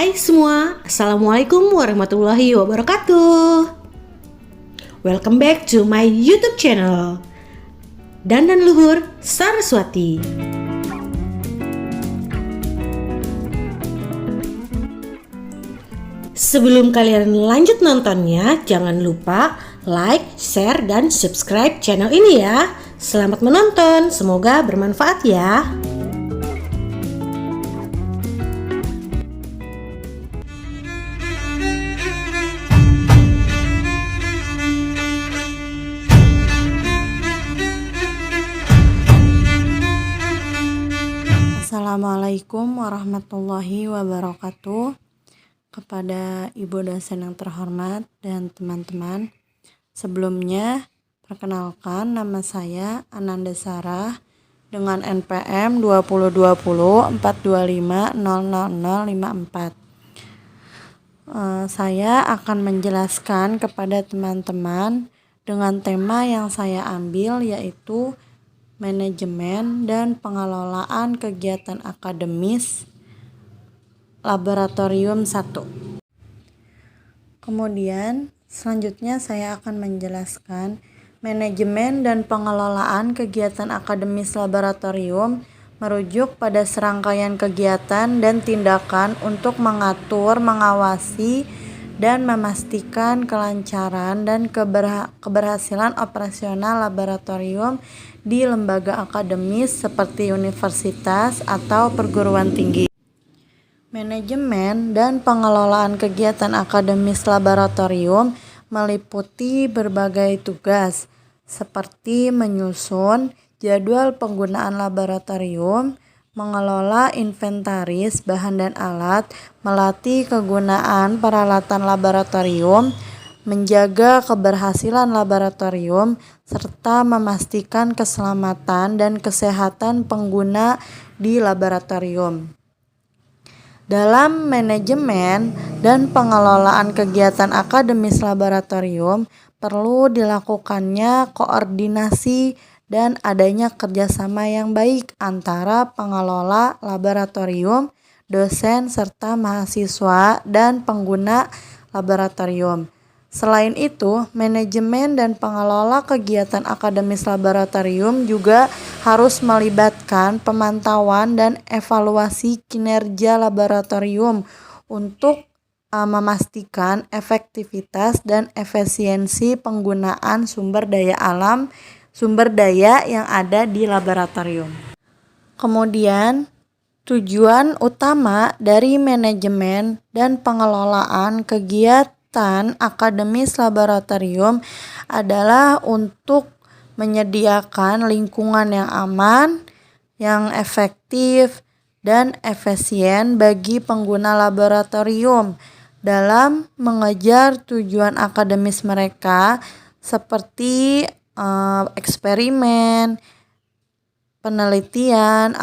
Hai semua, Assalamualaikum warahmatullahi wabarakatuh. Welcome back to my YouTube channel Dandan Luhur Saraswati. Sebelum kalian lanjut nontonnya, jangan lupa like, share, dan subscribe channel ini ya. Selamat menonton, semoga bermanfaat ya. Assalamualaikum warahmatullahi wabarakatuh. Kepada ibu dosen yang terhormat dan teman-teman, sebelumnya perkenalkan, nama saya Ananda Sarah dengan NPM 202042500054. Saya akan menjelaskan kepada teman-teman dengan tema yang saya ambil, yaitu manajemen dan pengelolaan kegiatan akademis Laboratorium 1. Kemudian selanjutnya saya akan menjelaskan manajemen dan pengelolaan kegiatan akademis laboratorium merujuk pada serangkaian kegiatan dan tindakan untuk mengatur, mengawasi, dan memastikan kelancaran dan keberhasilan operasional laboratorium di lembaga akademis seperti universitas atau perguruan tinggi. Manajemen dan pengelolaan kegiatan akademis laboratorium meliputi berbagai tugas seperti menyusun jadwal penggunaan laboratorium, mengelola inventaris bahan dan alat, melatih kegunaan peralatan laboratorium, menjaga keberhasilan laboratorium, serta memastikan keselamatan dan kesehatan pengguna di laboratorium. Dalam manajemen dan pengelolaan kegiatan akademis laboratorium, perlu dilakukannya koordinasi dan adanya kerjasama yang baik antara pengelola laboratorium, dosen, serta mahasiswa dan pengguna laboratorium. Selain itu, manajemen dan pengelola kegiatan akademis laboratorium juga harus melibatkan pemantauan dan evaluasi kinerja laboratorium untuk memastikan efektivitas dan efisiensi penggunaan sumber daya yang ada di laboratorium. Kemudian, tujuan utama dari manajemen dan pengelolaan kegiatan akademis laboratorium adalah untuk menyediakan lingkungan yang aman, yang efektif, dan efisien bagi pengguna laboratorium dalam mengejar tujuan akademis mereka seperti eksperimen, penelitian,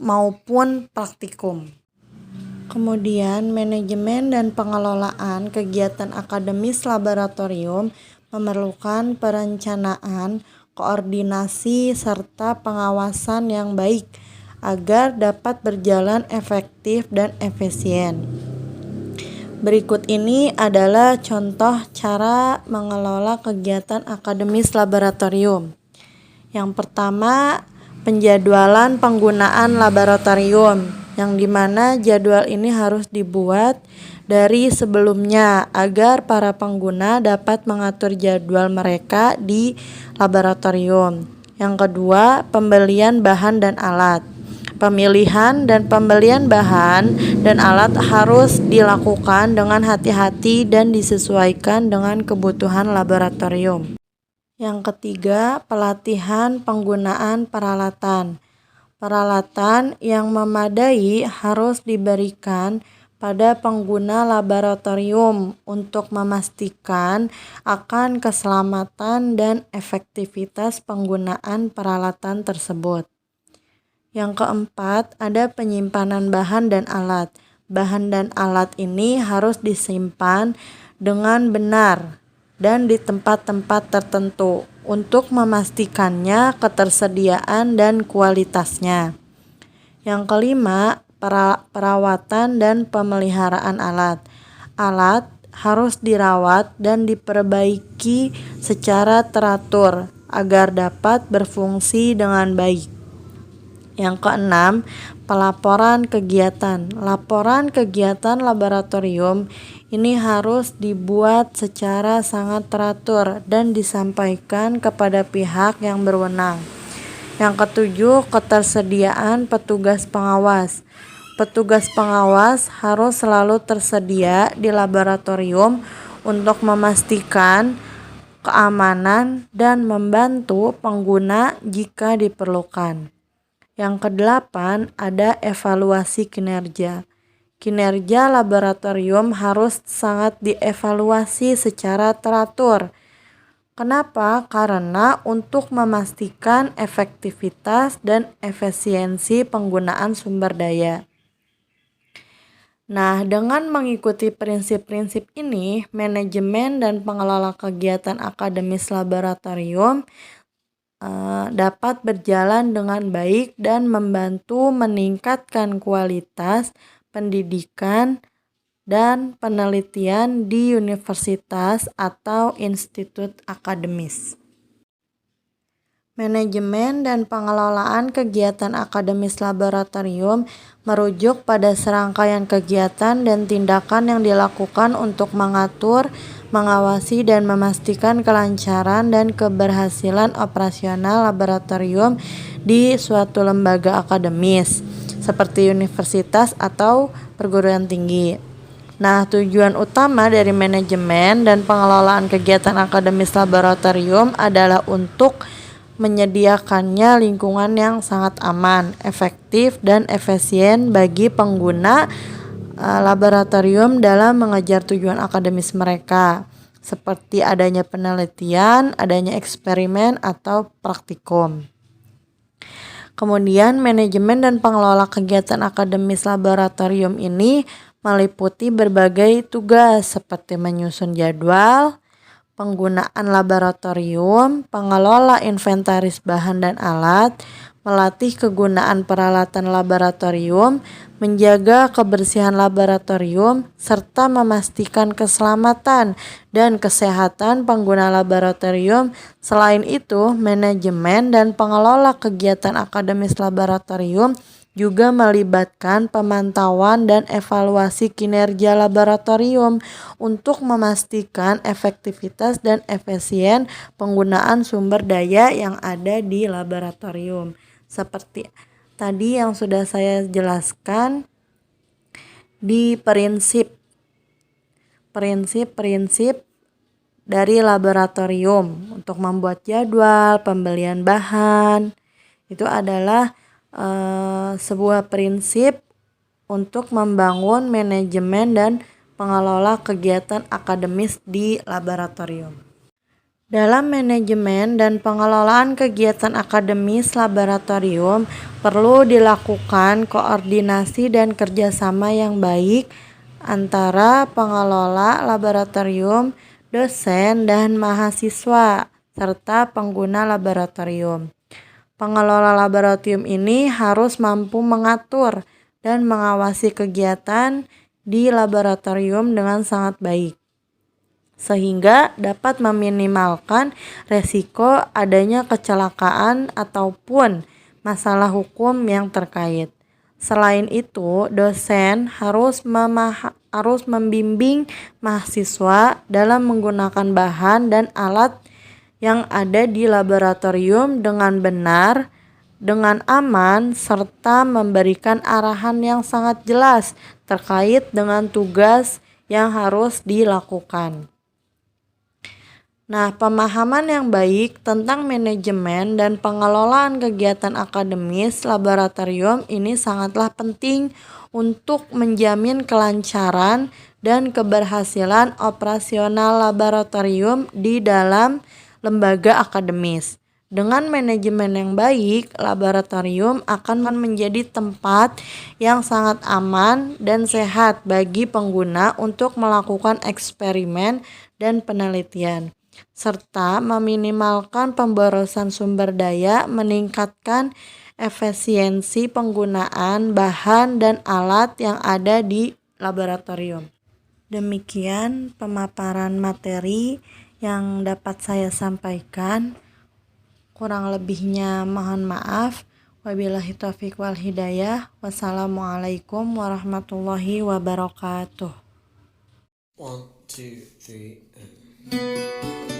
maupun praktikum. Kemudian, manajemen dan pengelolaan kegiatan akademis laboratorium memerlukan perencanaan, koordinasi, serta pengawasan yang baik agar dapat berjalan efektif dan efisien. Berikut ini adalah contoh cara mengelola kegiatan akademis laboratorium. Yang pertama, penjadwalan penggunaan laboratorium, yang dimana jadwal ini harus dibuat dari sebelumnya agar para pengguna dapat mengatur jadwal mereka di laboratorium. Yang kedua, pembelian bahan dan alat. Pemilihan dan pembelian bahan dan alat harus dilakukan dengan hati-hati dan disesuaikan dengan kebutuhan laboratorium. Yang ketiga, pelatihan penggunaan peralatan. Peralatan yang memadai harus diberikan pada pengguna laboratorium untuk memastikan akan keselamatan dan efektivitas penggunaan peralatan tersebut. Yang keempat, ada penyimpanan bahan dan alat. Bahan dan alat ini harus disimpan dengan benar dan di tempat-tempat tertentu untuk memastikannya ketersediaan dan kualitasnya. Yang kelima, perawatan dan pemeliharaan alat. Alat harus dirawat dan diperbaiki secara teratur agar dapat berfungsi dengan baik. Yang keenam, pelaporan kegiatan. Laporan kegiatan laboratorium ini harus dibuat secara sangat teratur dan disampaikan kepada pihak yang berwenang. Yang ketujuh, ketersediaan petugas pengawas. Petugas pengawas harus selalu tersedia di laboratorium untuk memastikan keamanan dan membantu pengguna jika diperlukan. Yang kedelapan, ada evaluasi kinerja. Kinerja laboratorium harus sangat dievaluasi secara teratur. Kenapa? Karena untuk memastikan efektivitas dan efisiensi penggunaan sumber daya. Nah, dengan mengikuti prinsip-prinsip ini, manajemen dan pengelola kegiatan akademis laboratorium dapat berjalan dengan baik dan membantu meningkatkan kualitas pendidikan dan penelitian di universitas atau institut akademis. Manajemen dan pengelolaan kegiatan akademis laboratorium merujuk pada serangkaian kegiatan dan tindakan yang dilakukan untuk mengatur, mengawasi, dan memastikan kelancaran dan keberhasilan operasional laboratorium di suatu lembaga akademis, seperti universitas atau perguruan tinggi. Nah, tujuan utama dari manajemen dan pengelolaan kegiatan akademis laboratorium adalah untuk menyediakannya lingkungan yang sangat aman, efektif, dan efisien bagi pengguna laboratorium dalam mengejar tujuan akademis mereka, seperti adanya penelitian, adanya eksperimen, atau praktikum. Kemudian, manajemen dan pengelola kegiatan akademis laboratorium ini meliputi berbagai tugas seperti menyusun jadwal, penggunaan laboratorium, pengelola inventaris bahan dan alat, melatih kegunaan peralatan laboratorium, menjaga kebersihan laboratorium, serta memastikan keselamatan dan kesehatan pengguna laboratorium. Selain itu, manajemen dan pengelola kegiatan akademis laboratorium juga melibatkan pemantauan dan evaluasi kinerja laboratorium untuk memastikan efektivitas dan efisien penggunaan sumber daya yang ada di laboratorium. Seperti tadi yang sudah saya jelaskan di prinsip-prinsip dari laboratorium untuk membuat jadwal, pembelian bahan, itu adalah sebuah prinsip untuk membangun manajemen dan pengelola kegiatan akademis di laboratorium. Dalam manajemen dan pengelolaan kegiatan akademis laboratorium perlu dilakukan koordinasi dan kerjasama yang baik antara pengelola laboratorium, dosen, dan mahasiswa, serta pengguna laboratorium. Pengelola laboratorium ini harus mampu mengatur dan mengawasi kegiatan di laboratorium dengan sangat baik, sehingga dapat meminimalkan resiko adanya kecelakaan ataupun masalah hukum yang terkait. Selain itu, dosen harus membimbing mahasiswa dalam menggunakan bahan dan alat yang ada di laboratorium dengan benar, dengan aman, serta memberikan arahan yang sangat jelas terkait dengan tugas yang harus dilakukan. Nah, pemahaman yang baik tentang manajemen dan pengelolaan kegiatan akademis laboratorium ini sangatlah penting untuk menjamin kelancaran dan keberhasilan operasional laboratorium di dalam lembaga akademis. Dengan manajemen yang baik, laboratorium akan menjadi tempat yang sangat aman dan sehat bagi pengguna untuk melakukan eksperimen dan penelitian, serta meminimalkan pemborosan sumber daya, meningkatkan efisiensi penggunaan bahan dan alat yang ada di laboratorium. Demikian pemaparan materi yang dapat saya sampaikan. Kurang lebihnya mohon maaf. Wabillahi taufiq wal hidayah. Wassalamualaikum warahmatullahi wabarakatuh. 1, 2, 3, and